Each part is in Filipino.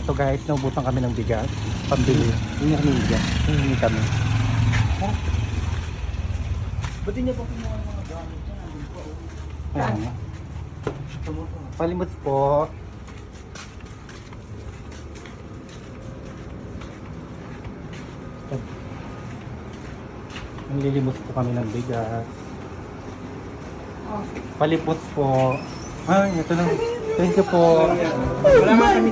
So guys, naubusan kami ng bigas. Pambili. Hindi kami ng bigas. Hindi kami. Ba't niyo pa kumuha ng mga gamit dyan? Andun po. Ayan. Palimot po. Nililimos po kami ng bigas. Palipot po. Ay, ito lang. Thank you po. Wala nga kami.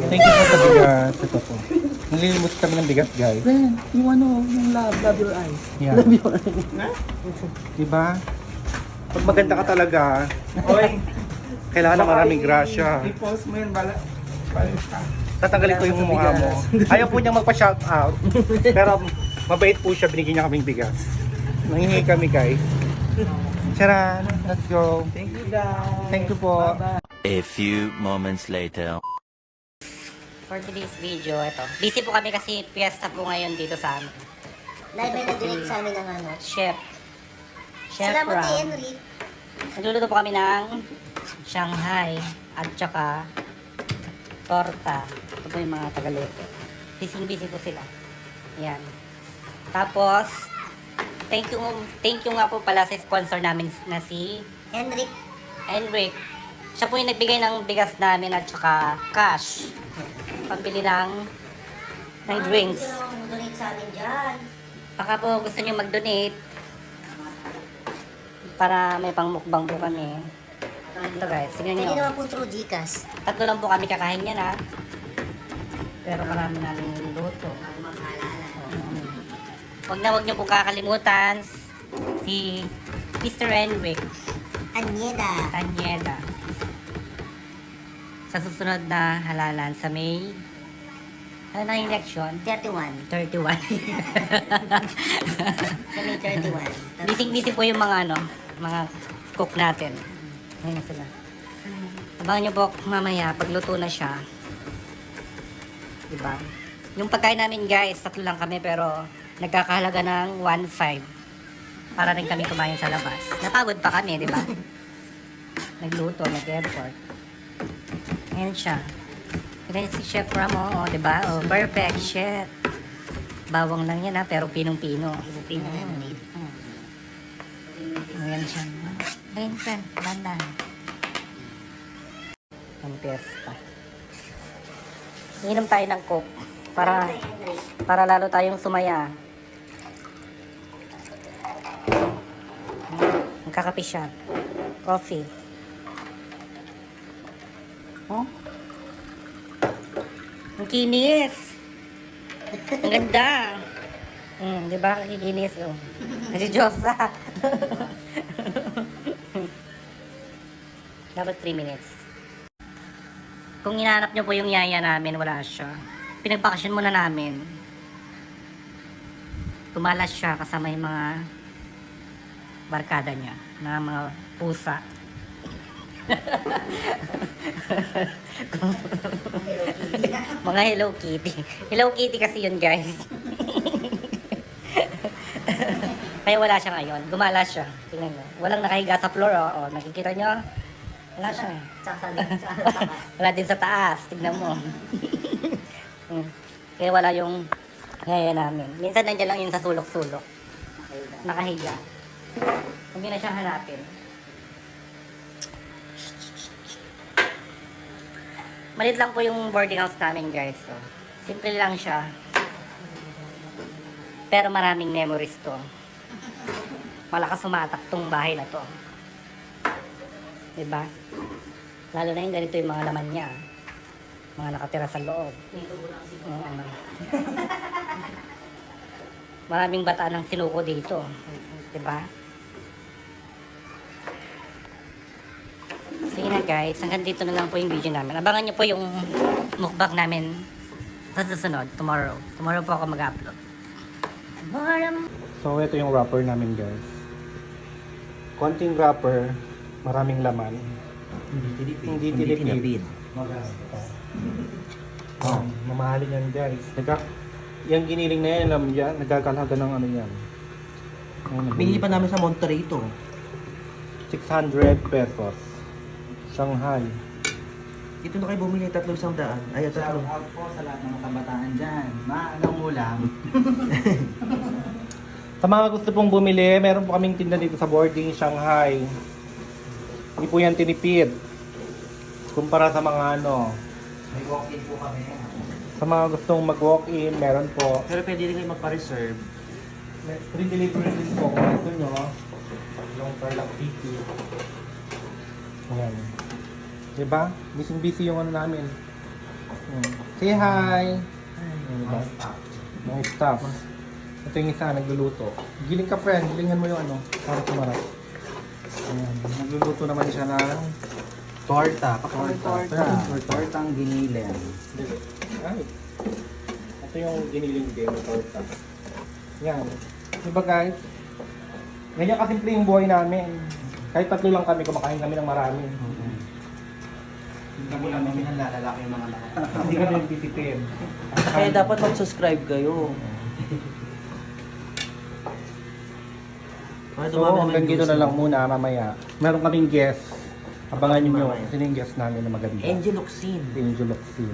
Thank you po sa bigas. Ito po. Nililimos kami ng bigas, guys. Ben, yung ano, yung love your eyes. Yeah. Love your eyes. Diba? Pag maganda ka talaga, Oy, kailangan na maraming grasya. i-post mo yun, bala. Tatanggalin ko yung mukha mo. Ayaw po niyang magpa-shout out. Pero mabait po siya, binigyan niya kaming bigas. Nangingi kami, guys. Charan! Let's go! Thank you, guys. Thank you po. Bye-bye. A few moments later. For today's video, ito. Busy po kami kasi fiesta po ngayon dito sa amin. Live ay nag-direct sa amin ng ano. Chef. Chef Salamat kay Ram. Henry. Nagluluto po kami ng Shanghai at saka torta. Ito po yung mga tagaluto. Busy po sila. Yan. Tapos, thank you nga po pala sa sponsor namin na si Henry. Enric. Siya po yung nagbigay ng bigas namin at saka cash. Pambili ng drinks. Donate sa amin dyan. Baka po gusto nyo mag-donate para may pang-mukbang po kami. Ito guys, tingnan Pwede nyo. naman po through Gcash. 3 lang po kami kakain yan ha. Pero marami namin luto. Huwag nyo po kakalimutan si Mr. Enric Anyeda. Tanyeda. Sa susunod na halalan sa May, ano na yung election? 31. 31. Sa May 31. Bising-bising po yung mga mga cook natin. Ayun na sila. Abangan nyo po mamaya, pagluto na siya. Diba? Yung pagkain namin guys, 3 lang kami pero nagkakahalaga ng 1.5. Para rin kami kumain sa labas. Napagod pa kami, diba? Nagluto, nag-effort. Ayan siya. Ayan si Chef Ramo, oh, diba? Oh, perfect, chef. Bawang lang yan ha, pero pinong-pino. Pino. Ayan siya. Ayan siya, banda. Ang piyesta. Inom tayo ng coke para lalo tayong sumaya. Magkakape siya. Coffee. Oh? Ang kinis. Ang ganda. Di ba? Kikinis, oh. Si Josa. Dapat 3 minutes. Kung hinahanap nyo po yung yaya namin, wala siya. Pinagbakasyon muna namin. Tumalas siya kasama yung mga barkada niya na mga pusa. Mga Hello Kitty. Hello Kitty kasi yun guys. Kaya wala siya ngayon. Gumala siya. Tingnan nyo. Walang nakahiga sa floor. Oh. Nakikita nyo? Wala siya. Tsaka sa taas. Wala din sa taas. Tignan mo. Kaya wala yung ngaya namin. Minsan nandiyan lang yun sa sulok-sulok. Nakahiga. Huwag na siya hanapin. Malit lang po yung boarding house namin guys. So, simple lang siya. Pero maraming memories to. Malakas sumatak tong bahay na to. Diba? Lalo na yung ganito yung mga laman niya. Mga nakatira sa loob. Maraming bata ng sinuko dito. Diba? Sige na guys, hanggang dito na lang po yung video namin. Abangan nyo po yung mukbang namin sa susunod, tomorrow. Tomorrow po ako mag-upload. So ito yung wrapper namin guys. Konting wrapper, maraming laman. Hindi tilipid. Oh, mamahalin yan guys. Yung giniling na yan, alam yan, nagkakalaga ng ano yan. Binili pa namin sa Monterey ito. 600 pesos. Shanghai. Dito na kayo bumili, 300. Ay, Shout 3. out po sa lahat ng mga kabataan dyan. Anong ulam? Sa mga gusto pong bumili, meron po kaming tinda dito sa boarding Shanghai. Hindi po yan tinipid. Kumpara sa mga ano, May walk-in po kami. sa mga gustong mag-walk-in, meron po. Pero pwede rin kayo magpa-reserve. Free delivery din po kung gusto nyo. Yung Tarlac City. Ayan. Diba? Busy yung ano namin. Say hi! Diba? Mga staff. Ito yung isa, nagluluto. Giling ka friend, gilingan mo yung ano, para sumarap. Ayan. Nagluluto naman siya ng Torta. Torta. Tortang giniling. Ay. Ito yung giniling din, torta. Yan. Diba guys? Ganyan kasimple yung buhay namin. Kahit 3 lang kami, kumakain kami ng marami. Hindi namin lalaki yung mga lahat. Hindi kami nagtitipid. Kaya dapat mag-subscribe kayo. Para So, dumami naman hanggang yung dito views na lang mo. muna mamaya. Meron kaming guest. Abangan nyo Mamaya. sino yung guest namin na maganda. Angel Oxin. Angel Oxin.